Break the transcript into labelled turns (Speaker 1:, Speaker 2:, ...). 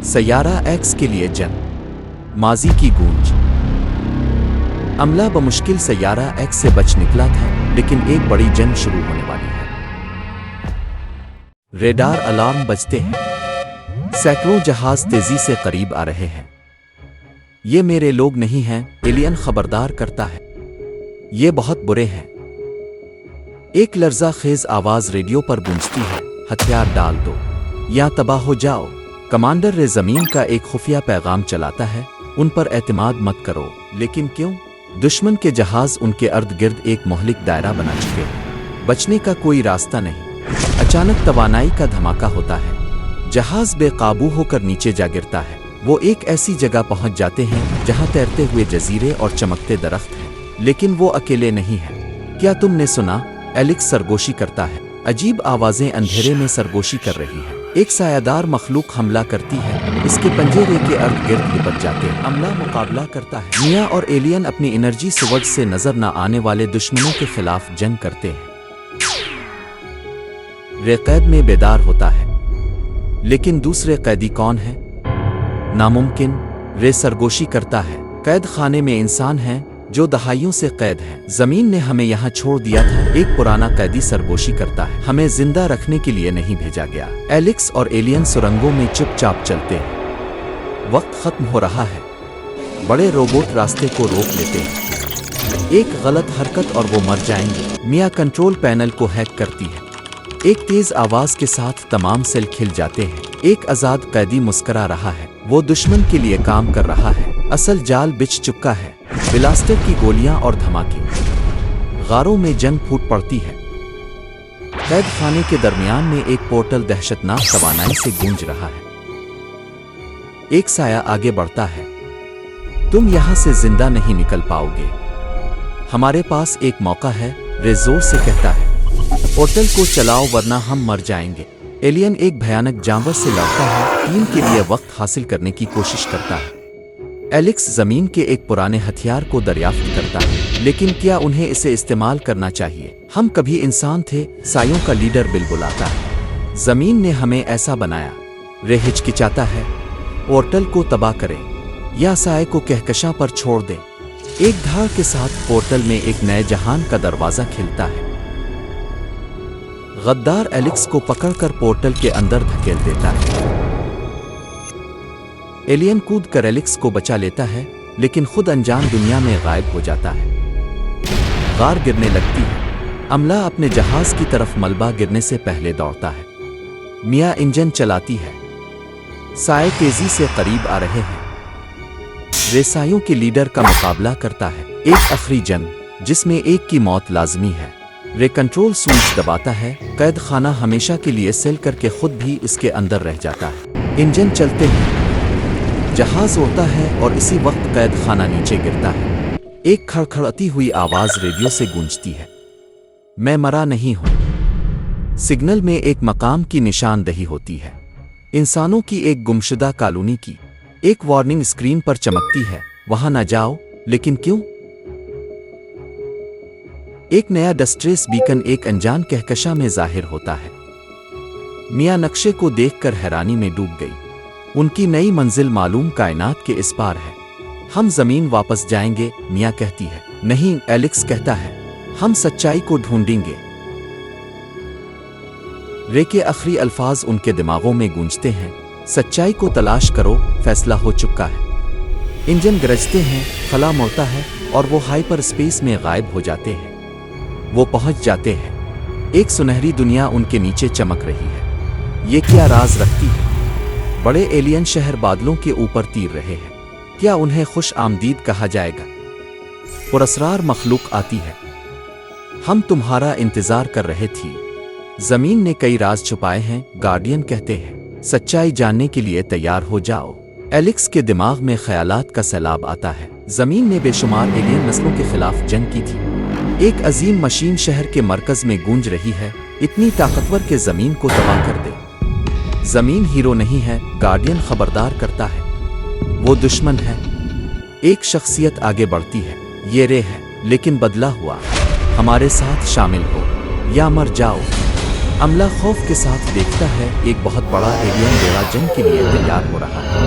Speaker 1: Saiyaara x के लिए जंग, माजी की गूंज। अमला बमुश्किल सैयारा एक्स से बच निकला था, लेकिन एक बड़ी जंग शुरू होने वाली है। रेडार अलार्म बजते हैं, सैकड़ों जहाज तेजी से करीब आ रहे हैं। ये मेरे लोग नहीं हैं, एलियन खबरदार करता है। ये बहुत बुरे हैं। एक लर्जा खेज आवाज रेडियो पर गूंजती है, हथियार डाल दो या तबाह हो जाओ। कमांडर रे जमीन का एक खुफिया पैगाम चलाता है, उन पर एतमाद मत करो। लेकिन क्यों? दुश्मन के जहाज उनके अर्द गिर्द एक मोहलिक दायरा बना चुके हैं। बचने का कोई रास्ता नहीं। अचानक तवानाई का धमाका होता है, जहाज बेकाबू होकर नीचे जा गिरता है। वो एक ऐसी जगह पहुंच जाते हैं जहां तैरते हुए जजीरे और चमकते दरख्त हैं, लेकिन वो अकेले नहीं हैं। क्या तुमने सुना? एलिक्स सरगोशी करता है। अजीब आवाजें अंधेरे में सरगोशी कर रही हैं। एक सायादार मखलूक हमला करती है, इसके पंजेरे के अर्द गिर्द लिपट जाते हैं। अमला मुकाबला करता है। मिया और एलियन अपनी एनर्जी स्वर्ग से नजर न आने वाले दुश्मनों के खिलाफ जंग करते हैं। रे कैद में बेदार होता है, लेकिन दूसरे कैदी कौन है? नामुमकिन। रे सरगोशी करता है। कैद खाने में इंसान हैं जो दहाइयों से कैद हैं। जमीन ने हमें यहाँ छोड़ दिया था। एक पुराना कैदी सरगोशी करता है। हमें जिंदा रखने के लिए नहीं भेजा गया। एलिक्स और एलियन सुरंगों में चुपचाप चलते हैं। वक्त खत्म हो रहा है। बड़े रोबोट रास्ते को रोक लेते हैं। एक गलत हरकत और वो मर जाएंगे। मिया कंट्रोल पैनल को हैक करती है। एक तेज आवाज के साथ तमाम सेल खिल जाते हैं। एक आजाद कैदी मुस्करा रहा है। वो दुश्मन के लिए काम कर रहा है। असल जाल बिछ चुका है। ब्लास्टर की गोलियां और धमाके। गारों में जंग फूट पड़ती है। कैद खाने के दरमियान में एक पोर्टल दहशतनाक तवानाई से गूंज रहा है। एक साया आगे बढ़ता है। तुम यहां से जिंदा नहीं निकल पाओगे। हमारे पास एक मौका है, रे जोर से कहता है। पोर्टल को चलाओ वरना हम मर जाएंगे। एलियन एक भयानक जानवर से लड़ता है, टीम के लिए वक्त हासिल करने की कोशिश करता है। एलिक्स जमीन के एक पुराने हथियार को दरियाफ्त करता है, लेकिन क्या उन्हें इसे इस्तेमाल करना चाहिए? हम कभी इंसान थे, सायों का लीडर बिलबुलाता है। जमीन ने हमें ऐसा बनाया। रे हिचकिचाता है। पोर्टल को तबाह करें या साय को कहकशां पर छोड़ दें। एक धार के साथ पोर्टल में एक नए जहान का दरवाजा खिलता है। गद्दार एलिक्स को पकड़कर पोर्टल के अंदर धकेल देता है। एलियन कूद कर एलिक्स को बचा लेता है, लेकिन खुद अनजान दुनिया में गायब हो जाता है। गार गिरने लगती है। अमला अपने जहाज की तरफ मलबा गिरने से पहले दौड़ता है। मिया इंजन चलाती है। साए तेजी से करीब आ रहे हैं। रे सायों के लीडर का मुकाबला करता है। एक आखिरी जंग, जिसमें एक की मौत लाजमी है। रे कंट्रोल स्विच दबाता है। कैद खाना हमेशा के लिए सेल करके खुद भी इसके अंदर रह जाता है। इंजन चलते हैं। जहाज उड़ता है और इसी वक्त कैद खाना नीचे गिरता है। एक खड़खड़ाती हुई आवाज रेडियो से गूंजती है। मैं मरा नहीं हूं। सिग्नल में एक मकाम की निशानदही होती है, इंसानों की एक गुमशुदा कॉलोनी की। एक वार्निंग स्क्रीन पर चमकती है, वहां न जाओ। लेकिन क्यों? एक नया डिस्ट्रेस बीकन एक अनजान कहकशा में जाहिर होता है। मिया नक्शे को देखकर हैरानी में डूब गई। उनकी नई मंजिल मालूम कायनात के इस पार है। हम जमीन वापस जाएंगे, मिया कहती है। नहीं, एलिक्स कहता है, हम सच्चाई को ढूंढेंगे। रे के आखिरी अल्फाज उनके दिमागों में गूंजते हैं। सच्चाई को तलाश करो, फैसला हो चुका है। इंजन गरजते हैं, खला मुड़ता है और वो हाइपर स्पेस में गायब हो जाते हैं। वो पहुंच जाते हैं। एक सुनहरी दुनिया उनके नीचे चमक रही है। ये क्या राज रखती है? बड़े एलियन शहर बादलों के ऊपर तीर रहे हैं। क्या उन्हें खुश आमदीद कहा जाएगा? पुरस्रार मखलूक आती है। हम तुम्हारा इंतजार कर रहे थी। जमीन ने कई राज छुपाए हैं, गार्डियन कहते हैं। सच्चाई जानने के लिए तैयार हो जाओ। एलिक्स के दिमाग में ख्यालात का सैलाब आता है। जमीन ने बेशुमार एलियन नस्लों के खिलाफ जंग की थी। एक अजीम मशीन शहर के मरकज में गूंज रही है, इतनी ताकतवर के जमीन को तबाह कर दे। जमीन हीरो नहीं है, गार्डियन खबरदार करता है। वो दुश्मन है। एक शख्सियत आगे बढ़ती है। ये रे है, लेकिन बदला हुआ। हमारे साथ शामिल हो या मर जाओ। عملہ خوف کے ساتھ دیکھتا ہے ایک بہت بڑا ایلین بیڑا جنگ کے لیے تیار ہو رہا ہے۔